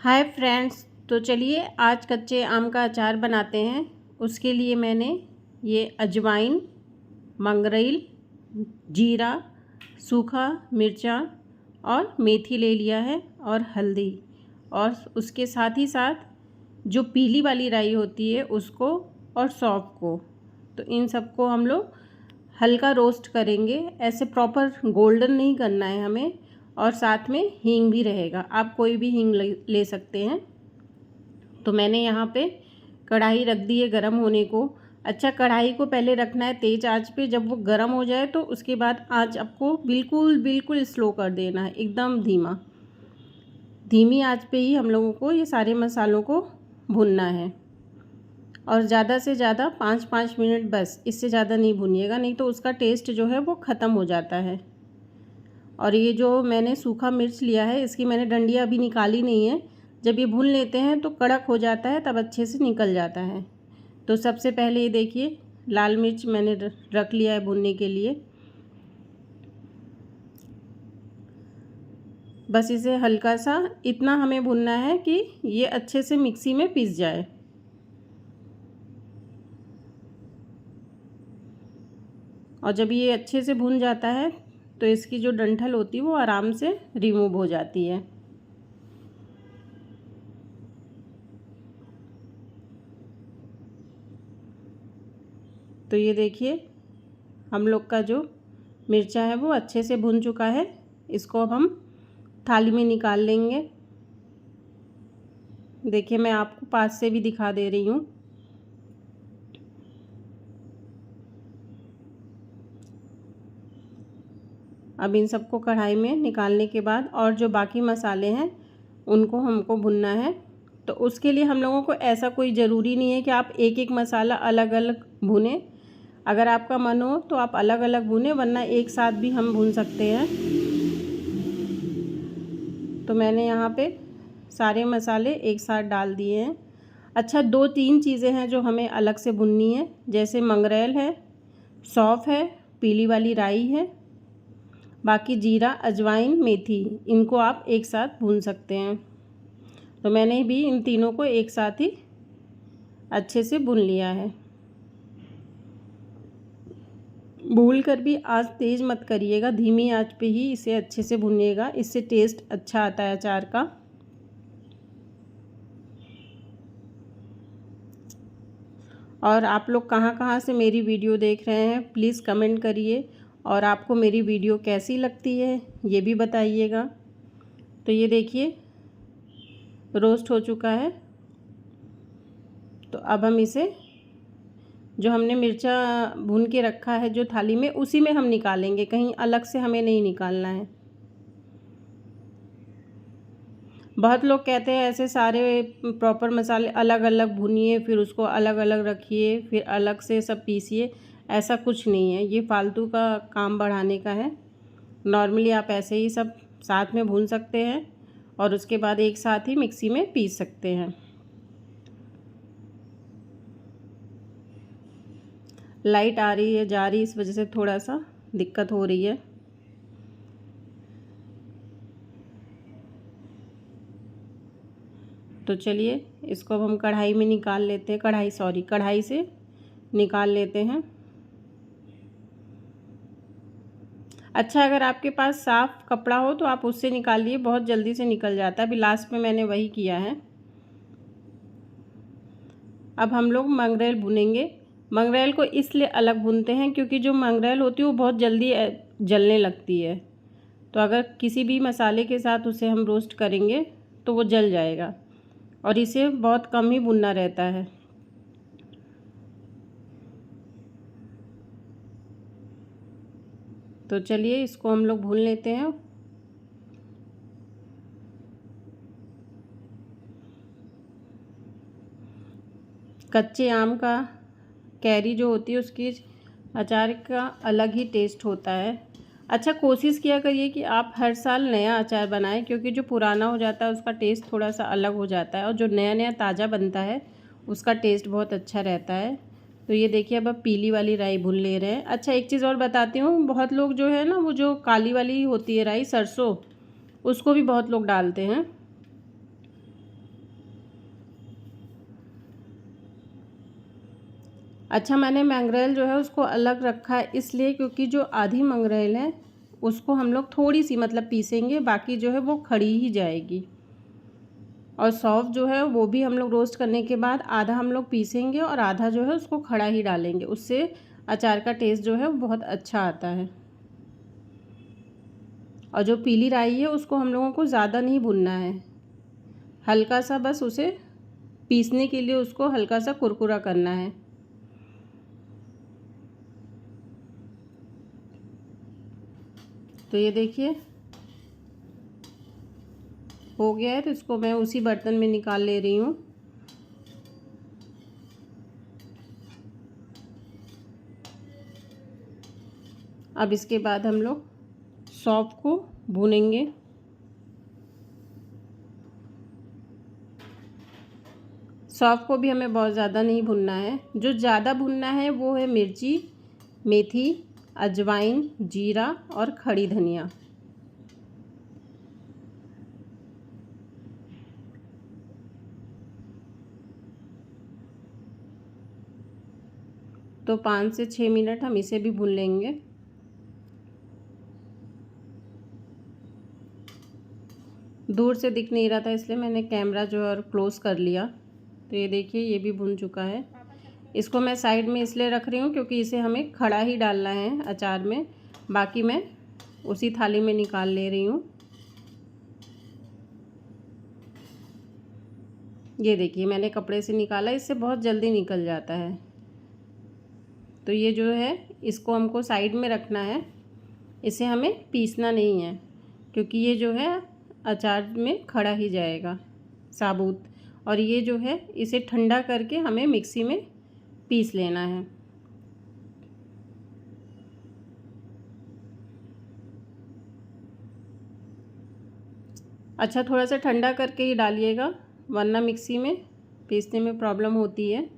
Hi friends, तो चलिए आज कच्चे आम का अचार बनाते हैं। उसके लिए मैंने ये अजवाइन, मंगरेल, जीरा, सूखा मिर्चा और मेथी ले लिया है और हल्दी, और उसके साथ ही साथ जो पीली वाली राई होती है उसको और सौंफ को। तो इन सबको हम लोग हल्का रोस्ट करेंगे, ऐसे प्रॉपर गोल्डन नहीं करना है हमें। और साथ में हींग भी रहेगा, आप कोई भी हींग ले सकते हैं। तो मैंने यहाँ पे कढ़ाई रख दी है गरम होने को। अच्छा, कढ़ाई को पहले रखना है तेज़ आंच पे। जब वो गरम हो जाए तो उसके बाद आंच आपको बिल्कुल बिल्कुल स्लो कर देना है, एकदम धीमी आंच पे ही हम लोगों को ये सारे मसालों को भुनना है। और ज़्यादा से ज़्यादा 5 मिनट बस, इससे ज़्यादा नहीं भुनिएगा, नहीं तो उसका टेस्ट जो है वो ख़त्म हो जाता है। और ये जो मैंने सूखा मिर्च लिया है, इसकी मैंने डंडियाँ अभी निकाली नहीं है। जब ये भून लेते हैं तो कड़क हो जाता है, तब अच्छे से निकल जाता है। तो सबसे पहले ये देखिए, लाल मिर्च मैंने रख लिया है भूनने के लिए। बस इसे हल्का सा इतना हमें भूनना है कि ये अच्छे से मिक्सी में पीस जाए। और जब ये अच्छे से भून जाता है तो इसकी जो डंठल होती है वो आराम से रिमूव हो जाती है। तो ये देखिए, हम लोग का जो मिर्चा है वो अच्छे से भुन चुका है। इसको अब हम थाली में निकाल लेंगे। देखिए, मैं आपको पास से भी दिखा दे रही हूँ। अब इन सबको कढ़ाई में निकालने के बाद और जो बाकी मसाले हैं उनको हमको भुनना है। तो उसके लिए हम लोगों को ऐसा कोई ज़रूरी नहीं है कि आप एक एक मसाला अलग अलग भुनें। अगर आपका मन हो तो आप अलग अलग भुनें, वरना एक साथ भी हम भून सकते हैं। तो मैंने यहाँ पे सारे मसाले एक साथ डाल दिए हैं। अच्छा, 2-3 चीज़ें हैं जो हमें अलग से भुननी है, जैसे मंगरेल है, सौंफ है, पीली वाली राई है, बाकी जीरा, अजवाइन, मेथी, इनको आप एक साथ भून सकते हैं। तो मैंने भी इन तीनों को एक साथ ही अच्छे से भून लिया है। भूल कर भी आंच तेज़ मत करिएगा, धीमी आंच पे ही इसे अच्छे से भूनिएगा, इससे टेस्ट अच्छा आता है अचार का। और आप लोग कहाँ कहाँ से मेरी वीडियो देख रहे हैं प्लीज़ कमेंट करिए, और आपको मेरी वीडियो कैसी लगती है ये भी बताइएगा। तो ये देखिए, रोस्ट हो चुका है। तो अब हम इसे, जो हमने मिर्चा भून के रखा है जो थाली में, उसी में हम निकालेंगे, कहीं अलग से हमें नहीं निकालना है। बहुत लोग कहते हैं ऐसे सारे प्रॉपर मसाले अलग अलग भूनिए, फिर उसको अलग अलग रखिए, फिर अलग से सब पीसिए। ऐसा कुछ नहीं है, ये फालतू का काम बढ़ाने का है। नॉर्मली आप ऐसे ही सब साथ में भून सकते हैं और उसके बाद एक साथ ही मिक्सी में पीस सकते हैं। लाइट आ रही है जा रही, इस वजह से थोड़ा सा दिक्कत हो रही है। तो चलिए, इसको अब हम कढ़ाई में निकाल लेते हैं, कढ़ाई से निकाल लेते हैं। अच्छा, अगर आपके पास साफ़ कपड़ा हो तो आप उससे निकालिए, बहुत जल्दी से निकल जाता है। अभी लास्ट में मैंने वही किया है। अब हम लोग मंगरेल भुनेंगे। मंगरेल को इसलिए अलग भूनते हैं क्योंकि जो मंगरेल होती है वो बहुत जल्दी जलने लगती है। तो अगर किसी भी मसाले के साथ उसे हम रोस्ट करेंगे तो वो जल जाएगा, और इसे बहुत कम ही भुनना रहता है। तो चलिए, इसको हम लोग भून लेते हैं। कच्चे आम का कैरी जो होती है उसकी अचार का अलग ही टेस्ट होता है। अच्छा, कोशिश किया करिए कि आप हर साल नया अचार बनाएं, क्योंकि जो पुराना हो जाता है उसका टेस्ट थोड़ा सा अलग हो जाता है, और जो नया नया ताज़ा बनता है उसका टेस्ट बहुत अच्छा रहता है। तो ये देखिए, अब पीली वाली राई भून ले रहे हैं। अच्छा, एक चीज़ और बताती हूँ, बहुत लोग जो है ना, वो जो काली वाली होती है राई, सरसों, उसको भी बहुत लोग डालते हैं। अच्छा, मैंने मंगरेल जो है उसको अलग रखा है इसलिए क्योंकि जो आधी मंगरेल है उसको हम लोग थोड़ी सी मतलब पीसेंगे, बाकी जो है वो खड़ी ही जाएगी। और सौंफ जो है वो भी हम लोग रोस्ट करने के बाद आधा हम लोग पीसेंगे और आधा जो है उसको खड़ा ही डालेंगे। उससे अचार का टेस्ट जो है वो बहुत अच्छा आता है। और जो पीली राई है उसको हम लोगों को ज़्यादा नहीं भूनना है, हल्का सा बस उसे पीसने के लिए उसको हल्का सा कुरकुरा करना है। तो ये देखिए हो गया है, तो इसको मैं उसी बर्तन में निकाल ले रही हूँ। अब इसके बाद हम लोग सौंफ को भूनेंगे। सौंफ को भी हमें बहुत ज़्यादा नहीं भुनना है, जो ज़्यादा भुनना है वो है मिर्ची, मेथी, अजवाइन, जीरा और खड़ी धनिया। तो 5 से 6 मिनट हम इसे भी भून लेंगे। दूर से दिख नहीं रहा था इसलिए मैंने कैमरा जो है क्लोज़ कर लिया। तो ये देखिए ये भी भुन चुका है। इसको मैं साइड में इसलिए रख रही हूँ क्योंकि इसे हमें खड़ा ही डालना है अचार में। बाकी मैं उसी थाली में निकाल ले रही हूँ। ये देखिए मैंने कपड़े से निकाला, इससे बहुत जल्दी निकल जाता है। तो ये जो है इसको हमको साइड में रखना है, इसे हमें पीसना नहीं है क्योंकि ये जो है अचार में खड़ा ही जाएगा साबुत। और ये जो है इसे ठंडा करके हमें मिक्सी में पीस लेना है। अच्छा, थोड़ा सा ठंडा करके ही डालिएगा वरना मिक्सी में पीसने में प्रॉब्लम होती है।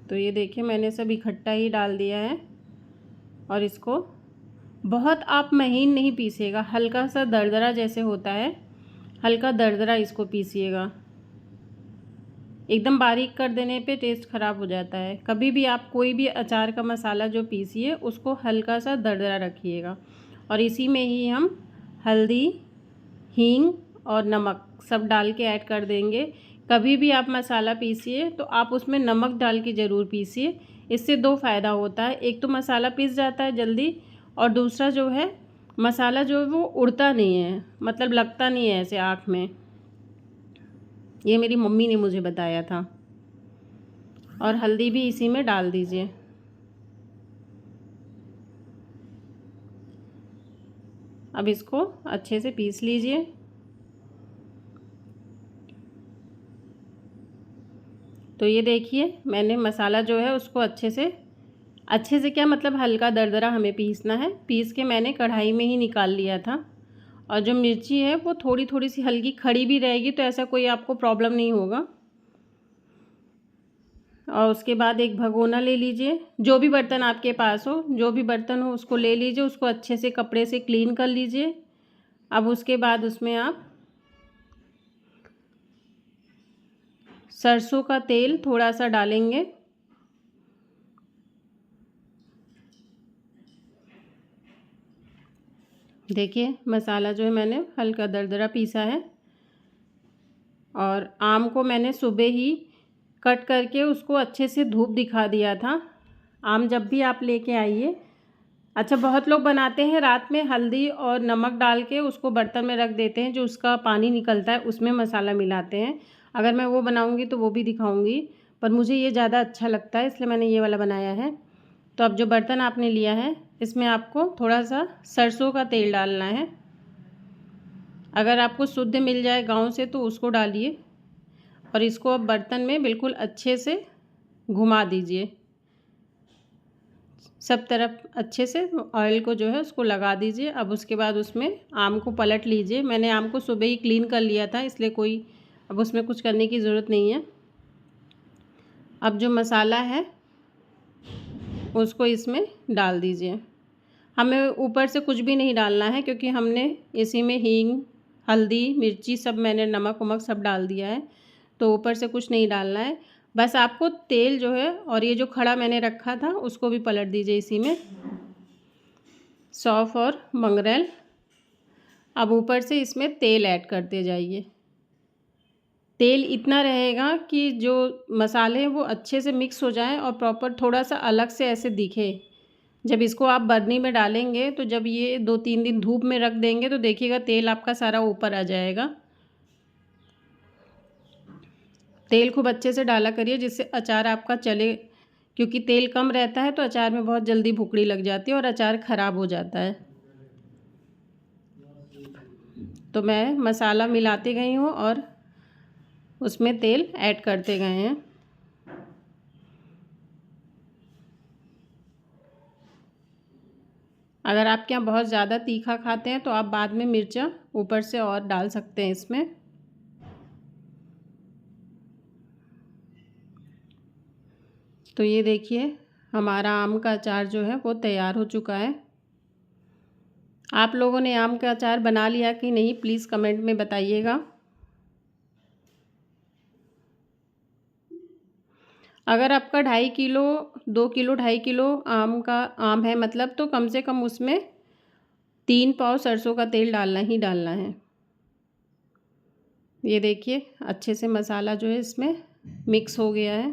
तो ये देखिए मैंने सब इकट्ठा ही डाल दिया है और इसको बहुत आप महीन नहीं पीसिएगा, हल्का सा दरदरा जैसे होता है, हल्का दरदरा इसको पीसिएगा। एकदम बारीक कर देने पे टेस्ट ख़राब हो जाता है। कभी भी आप कोई भी अचार का मसाला जो पीसिए उसको हल्का सा दरदरा रखिएगा। और इसी में ही हम हल्दी, हींग और नमक सब डाल के ऐड कर देंगे। कभी भी आप मसाला पीसिए तो आप उसमें नमक डाल के ज़रूर पीसिए। इससे दो फ़ायदा होता है, एक तो मसाला पीस जाता है जल्दी और दूसरा जो है मसाला जो है वो उड़ता नहीं है, मतलब लगता नहीं है ऐसे आँख में। ये मेरी मम्मी ने मुझे बताया था। और हल्दी भी इसी में डाल दीजिए। अब इसको अच्छे से पीस लीजिए। तो ये देखिए मैंने मसाला जो है उसको अच्छे से क्या मतलब हल्का दरदरा हमें पीसना है। पीस के मैंने कढ़ाई में ही निकाल लिया था। और जो मिर्ची है वो थोड़ी थोड़ी सी हल्की खड़ी भी रहेगी तो ऐसा कोई आपको प्रॉब्लम नहीं होगा। और उसके बाद एक भगोना ले लीजिए, जो भी बर्तन आपके पास हो, जो भी बर्तन हो उसको ले लीजिए, उसको अच्छे से कपड़े से क्लीन कर लीजिए। अब उसके बाद उसमें आप सरसों का तेल थोड़ा सा डालेंगे। देखिए मसाला जो है मैंने हल्का दरदरा पीसा है। और आम को मैंने सुबह ही कट करके उसको अच्छे से धूप दिखा दिया था। आम जब भी आप लेके आइए, अच्छा बहुत लोग बनाते हैं रात में हल्दी और नमक डाल के उसको बर्तन में रख देते हैं, जो उसका पानी निकलता है उसमें मसाला मिलाते हैं। अगर मैं वो बनाऊंगी तो वो भी दिखाऊंगी, पर मुझे ये ज़्यादा अच्छा लगता है इसलिए मैंने ये वाला बनाया है। तो अब जो बर्तन आपने लिया है इसमें आपको थोड़ा सा सरसों का तेल डालना है। अगर आपको शुद्ध मिल जाए गांव से तो उसको डालिए। और इसको अब बर्तन में बिल्कुल अच्छे से घुमा दीजिए, सब तरफ अच्छे से ऑयल को जो है उसको लगा दीजिए। अब उसके बाद उसमें आम को पलट लीजिए। मैंने आम को सुबह ही क्लीन कर लिया था इसलिए कोई अब उसमें कुछ करने की ज़रूरत नहीं है। अब जो मसाला है उसको इसमें डाल दीजिए। हमें ऊपर से कुछ भी नहीं डालना है क्योंकि हमने इसी में हींग, हल्दी, मिर्ची सब मैंने नमक वमक सब डाल दिया है। तो ऊपर से कुछ नहीं डालना है। बस आपको तेल जो है, और ये जो खड़ा मैंने रखा था उसको भी पलट दीजिए इसी में, सौंफ और मंगरेल। अब ऊपर से इसमें तेल ऐड करते जाइए। तेल इतना रहेगा कि जो मसाले हैं वो अच्छे से मिक्स हो जाएं और प्रॉपर थोड़ा सा अलग से ऐसे दिखे। जब इसको आप बर्नी में डालेंगे तो जब ये 2-3 दिन धूप में रख देंगे तो देखिएगा तेल आपका सारा ऊपर आ जाएगा। तेल खूब अच्छे से डाला करिए जिससे अचार आपका चले, क्योंकि तेल कम रहता है तो अचार में बहुत जल्दी भुकड़ी लग जाती है और अचार ख़राब हो जाता है। तो मैं मसाला मिलाती गई हूँ और उसमें तेल ऐड करते गए हैं। अगर आपके यहाँ बहुत ज़्यादा तीखा खाते हैं तो आप बाद में मिर्चा ऊपर से और डाल सकते हैं इसमें। तो ये देखिए हमारा आम का अचार जो है वो तैयार हो चुका है। आप लोगों ने आम का अचार बना लिया कि नहीं, प्लीज़ कमेंट में बताइएगा। अगर आपका 2.5 किलो 2 किलो 2.5 किलो आम है मतलब, तो कम से कम उसमें 3 पाव सरसों का तेल डालना ही डालना है। ये देखिए अच्छे से मसाला जो है इसमें मिक्स हो गया है।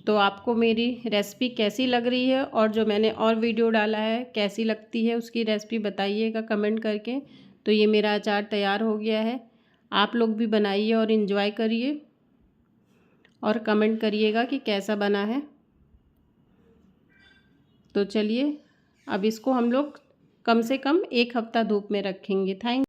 तो आपको मेरी रेसिपी कैसी लग रही है और जो मैंने और वीडियो डाला है कैसी लगती है उसकी रेसिपी बताइएगा कमेंट करके। तो ये मेरा अचार तैयार हो गया है। आप लोग भी बनाइए और इन्जॉय करिए और कमेंट करिएगा कि कैसा बना है। तो चलिए अब इसको हम लोग कम से कम 1 हफ्ता धूप में रखेंगे। थैंक